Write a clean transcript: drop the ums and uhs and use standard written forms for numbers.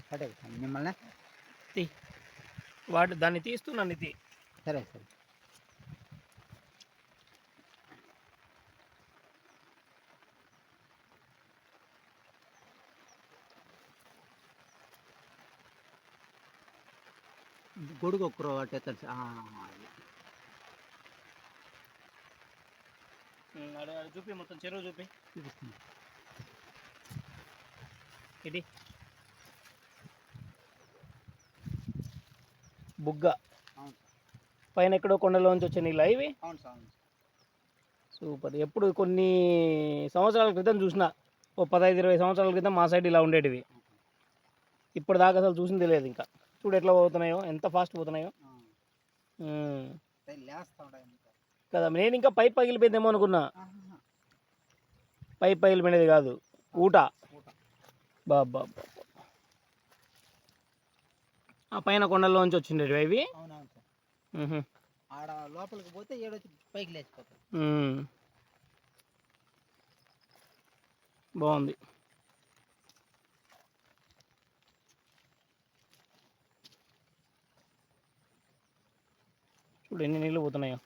సరే మిమ్మల్ని తీ దాన్ని తీస్తున్నాను ఇది. సరే సరే. గొడుగు ఒక్కరు అంటే తెలుసు. చూపి మొత్తం చెరువు చూపి. చూపిస్తుంది. ఇది బుగ్గ పైన ఎక్కడో కొండలోంచి వచ్చే నీళ్ళు ఇవి. అవును సార్. సూపర్. ఎప్పుడు కొన్ని సంవత్సరాల క్రితం చూసిన, ఓ 15-20 సంవత్సరాల క్రితం మా సైడ్ ఇలా ఉండేటివి. ఇప్పుడు దాకా అసలు చూసింది తెలియదు. ఇంకా చూడు ఎట్లా పోతున్నాయో, ఎంత ఫాస్ట్ పోతున్నాయో కదా. నేను ఇంకా పైప్ పగిలిపోయిందేమో అనుకున్నా. పైప్ పగిలిపోయినది కాదు, ఊట. బాబా ఆ పైన కొండల్లోంచి వచ్చిండేవి ఇవి. ఆడ లోపలికి పోతే ఏడొచ్చి పైకి లేచిపోతాయి. బాగుంది. చూడు ఎన్ని నీళ్ళు పోతున్నాయో.